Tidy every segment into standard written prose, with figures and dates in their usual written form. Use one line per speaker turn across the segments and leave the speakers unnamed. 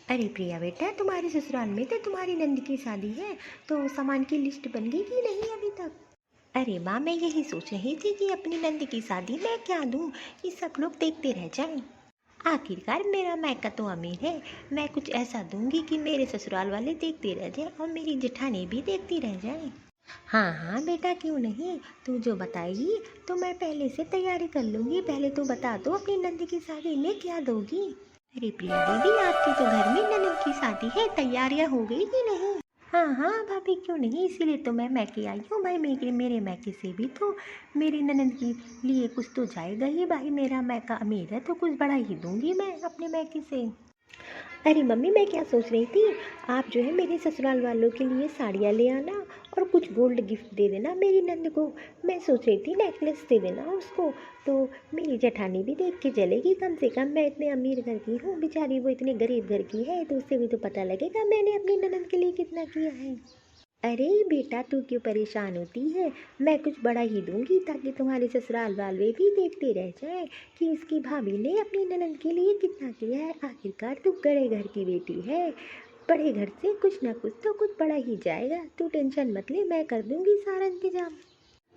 अरे प्रिया बेटा, तुम्हारे ससुराल में तो तुम्हारी नंद की शादी है, तो सामान की लिस्ट बन गई कि नहीं अभी तक? अरे माँ, मैं यही सोच रही थी कि अपनी नंद की शादी में क्या दूँ, ये सब लोग देखते रह जाएं। आखिरकार मेरा मायका तो अमीर है, मैं कुछ ऐसा दूंगी कि मेरे ससुराल वाले देखते रह जाएं और मेरी जेठानी भी देखती रह जाएं। हाँ हाँ बेटा, क्यों नहीं, तू जो बताएगी तो मैं पहले से तैयारी कर लूँगी। पहले तो बता दो, अपनी नंद की शादी में क्या दोगी? अरे प्रिया दीदी, आपके तो घर में ननद की शादी है, तैयारियां हो गई कि नहीं? हाँ हाँ भाभी, क्यों नहीं, इसीलिए तो मैं मैके आई हूँ भाई। मेरे मैके से भी तो मेरी ननद के लिए कुछ तो जाएगा ही भाई। मेरा मैका अमीर है तो कुछ बड़ा ही दूंगी मैं अपने मैके से। अरे मम्मी, मैं क्या सोच रही थी, आप जो है मेरे ससुराल वालों के लिए साड़ियाँ ले आना और कुछ गोल्ड गिफ्ट दे देना मेरी नंद को। मैं सोच रही थी नेकलेस दे देना उसको, तो मेरी जेठानी भी देख के चलेगी। कम से कम मैं इतने अमीर घर की हूँ, बेचारी वो इतने गरीब घर की है, तो उससे भी तो पता लगेगा मैंने अपनी ननद के लिए कितना किया है। अरे बेटा, तू क्यों परेशान होती है, मैं कुछ बड़ा ही दूंगी ताकि तुम्हारे ससुराल वाले भी देखते रह जाएं कि उसकी भाभी ने अपनी ननद के लिए कितना किया है। आखिरकार तू बड़े घर की बेटी है, बड़े घर से कुछ ना कुछ तो कुछ बड़ा ही जाएगा। तू टेंशन मत ले, मैं कर दूंगी सारा इंतजाम।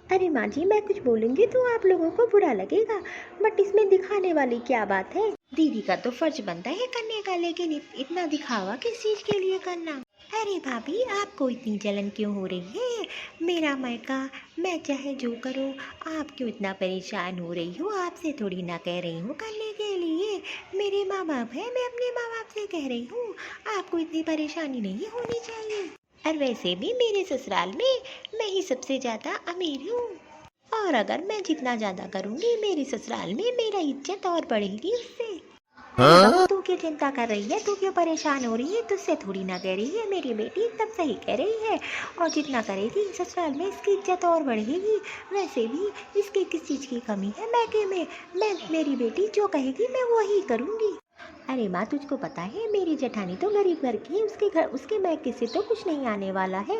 अरे माँ जी, मैं कुछ बोलूँगी तो आप लोगों को बुरा लगेगा, बट इसमें दिखाने वाली क्या बात है? दीदी का तो फर्ज बनता है करने का, लेकिन इतना दिखावा किस चीज़ के लिए करना? अरे भाभी, आपको इतनी जलन क्यों हो रही है? मेरा मायका, मैं चाहे जो करूँ, आप क्यों इतना परेशान हो रही हो? आपसे थोड़ी ना कह रही हूँ करने के लिए, मेरे माँ बाप हैं, मैं अपने माँ बाप से कह रही हूँ। आपको इतनी परेशानी नहीं होनी चाहिए। और वैसे भी मेरे ससुराल में मैं ही सबसे ज़्यादा अमीर हूँ, और अगर मैं जितना ज़्यादा करूँगी मेरे ससुराल में, मेरा इज्जत और बढ़ेगी उससे। बहू, तू क्यों चिंता कर रही है, तू क्यों परेशान हो रही है? तुझसे थोड़ी ना कह रही है, मेरी बेटी एकदम सही कह रही है। और जितना करेगी ससुराल में इसकी इज्जत और बढ़ेगी। वैसे भी इसकी किस चीज़ की कमी है मैके में? मेरी बेटी जो कहेगी मैं वही करूँगी। अरे माँ, तुझको पता है मेरी जेठानी तो गरीब घर की है, उसके मैके से तो कुछ नहीं आने वाला है।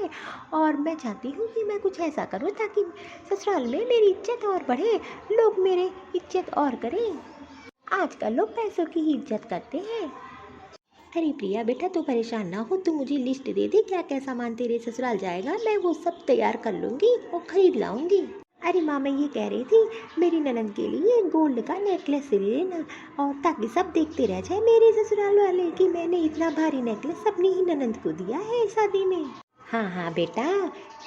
और मैं चाहती हूँ कि मैं कुछ ऐसा करूँ ताकि ससुराल में मेरी इज्जत और बढ़े, लोग मेरी इज्जत और करें। आजकल लोग पैसों की ही इज्जत करते हैं। अरे प्रिया बेटा, तू परेशान ना हो, तू मुझे लिस्ट दे दे क्या क्या सामान तेरे ससुराल जाएगा, मैं वो सब तैयार कर लूँगी और ख़रीद लाऊँगी। अरे माँ, मैं ये कह रही थी, मेरी ननद के लिए गोल्ड का नेकलेस ले लेना, और ताकि सब देखते रह जाए मेरे ससुराल वाले कि मैंने इतना भारी नेकलेस अपनी ही ननद को दिया है शादी में। हाँ हाँ बेटा,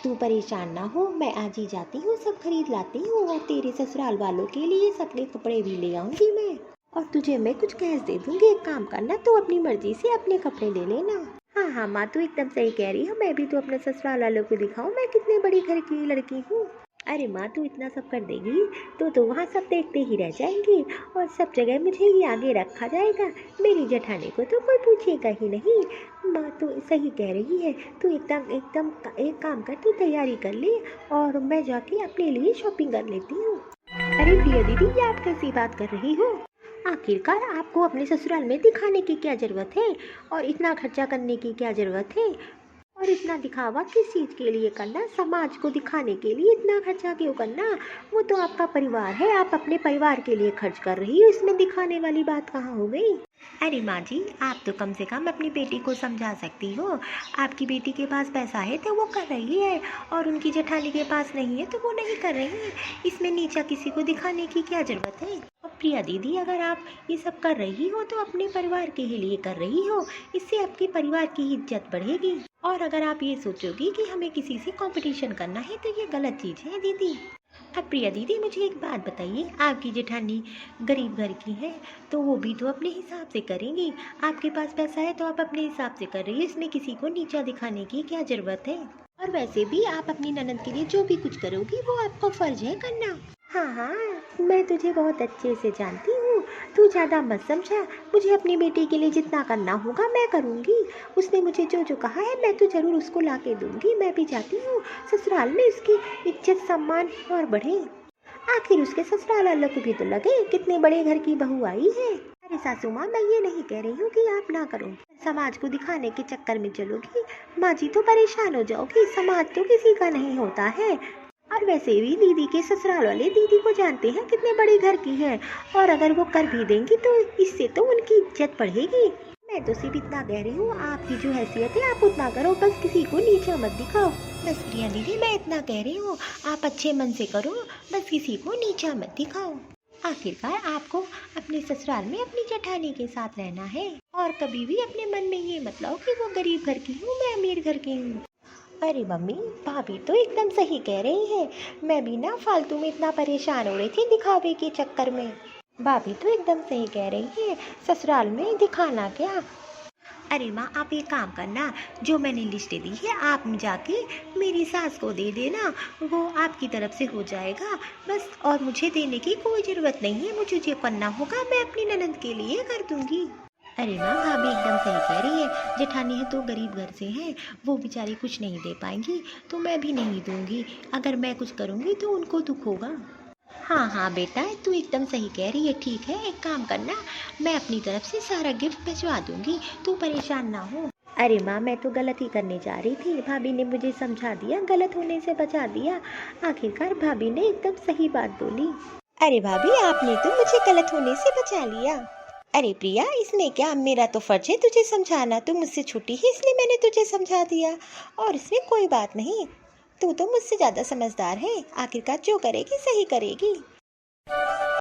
तू परेशान ना हो, मैं आज ही जाती हूँ, सब खरीद लाती हूँ, और तेरे ससुराल वालों के लिए सबके कपड़े भी ले आऊँगी मैं। और तुझे मैं कुछ कैश दे दूँगी, एक काम करना, तू अपनी मर्जी से अपने कपड़े ले लेना। हाँ हाँ माँ, तू एकदम सही कह रही है, मैं भी तो अपने ससुराल वालों को दिखाऊँ मैं कितने बड़ी घर की लड़की हूँ। अरे माँ, तू इतना सब कर देगी तो वहाँ सब देखते ही रह जाएंगे, और सब जगह मुझे ही आगे रखा जाएगा। मेरी जेठानी को तो कोई पूछेगा ही नहीं। माँ तो सही कह रही है, तू एकदम एकदम एक काम कर, तू तैयारी कर ले और मैं जाके अपने लिए शॉपिंग कर लेती हूँ। अरे प्रिया दीदी, ये आप कैसी बात कर रही हो? आखिरकार आपको अपने ससुराल में दिखाने की क्या ज़रूरत है, और इतना खर्चा करने की क्या ज़रूरत है, और इतना दिखावा किस चीज़ के लिए करना? समाज को दिखाने के लिए इतना खर्चा क्यों करना? वो तो आपका परिवार है, आप अपने परिवार के लिए खर्च कर रही हो, इसमें दिखाने वाली बात कहाँ हो गई? अरे माँ जी, आप तो कम से कम अपनी बेटी को समझा सकती हो। आपकी बेटी के पास पैसा है तो वो कर रही है, और उनकी जेठानी के पास नहीं है तो वो नहीं कर रही है। इसमें नीचा किसी को दिखाने की क्या ज़रूरत है? और प्रिया दीदी, अगर आप ये सब कर रही हो तो अपने परिवार के ही लिए कर रही हो, इससे आपके परिवार की इज्जत बढ़ेगी। और अगर आप ये सोचोगी कि हमें किसी से कंपटीशन करना है तो ये गलत चीज़ है दीदी। अब प्रिया दीदी, मुझे एक बात बताइए, आपकी जेठानी गरीब घर की है तो वो भी तो अपने हिसाब से करेंगी। आपके पास पैसा है तो आप अपने हिसाब से कर रही है, इसमें किसी को नीचा दिखाने की क्या ज़रूरत है? और वैसे भी आप अपनी ननद के लिए जो भी कुछ करोगी वो आपका फ़र्ज है करना। हाँ हाँ, मैं तुझे बहुत अच्छे से जानती हूँ, तू ज़्यादा मत समझा। मुझे अपनी बेटी के लिए जितना करना होगा मैं करूँगी। उसने मुझे जो जो कहा है मैं तो ज़रूर उसको ला के दूँगी। मैं भी चाहती हूँ ससुराल में उसकी इज्जत सम्मान और बढ़े। आखिर उसके ससुराल वालों को भी तो लगे कितने बड़े घर की बहू आई है। अरे सासू माँ, मैं ये नहीं कह रही हूँ कि आप ना करो, समाज को दिखाने के चक्कर में चलोगी माँ जी तो परेशान हो जाओगी। समाज तो किसी का नहीं होता है, और वैसे भी दीदी के ससुराल वाले दीदी को जानते हैं कितने बड़े घर की है, और अगर वो कर भी देंगी तो इससे तो उनकी इज्जत बढ़ेगी। मैं तो सिर्फ इतना कह रही हूँ, आपकी जो हैसियत है आप उतना करो, बस किसी को नीचा मत दिखाओ। बस प्रिया दीदी मैं इतना कह रही हूँ, आप अच्छे मन से करो, बस किसी को नीचा मत दिखाओ। आखिरकार आपको अपने ससुराल में अपनी जेठानी के साथ रहना है, और कभी भी अपने मन में ये मत लाओ कि वो गरीब घर की हूँ मैं अमीर घर की हूँ। अरे मम्मी, भाभी तो एकदम सही कह रही है, मैं भी ना फालतू में इतना परेशान हो रही थी दिखावे के चक्कर में। भाभी तो एकदम सही कह रही है, ससुराल में दिखाना क्या। अरे माँ आप एक काम करना, जो मैंने लिस्ट दी है आप जाके मेरी सास को दे देना, वो आपकी तरफ से हो जाएगा बस, और मुझे देने की कोई ज़रूरत नहीं है, मुझे जो करना होगा मैं अपनी ननद के लिए कर दूंगी। अरे माँ भाभी एकदम सही कह रही है, जेठानी है तो गरीब घर से है, वो बेचारी कुछ नहीं दे पाएंगी तो मैं भी नहीं दूंगी, अगर मैं कुछ करूँगी तो उनको दुख होगा। हाँ हाँ बेटा तू एकदम सही कह रही है, ठीक है एक काम करना, मैं अपनी तरफ से सारा गिफ्ट भिजवा दूंगी, तू परेशान ना हो। अरे माँ मैं तो गलत ही करने जा रही थी, भाभी ने मुझे समझा दिया, गलत होने से बचा दिया, आखिरकार भाभी ने एकदम सही बात बोली। अरे भाभी आपने तो मुझे गलत होने से बचा लिया। अरे प्रिया इसमें क्या, मेरा तो फर्ज है तुझे समझाना, तू मुझसे छोटी है इसलिए मैंने तुझे समझा दिया, और इसमें कोई बात नहीं, तू तो मुझसे ज़्यादा समझदार है, आखिरकार जो करेगी सही करेगी।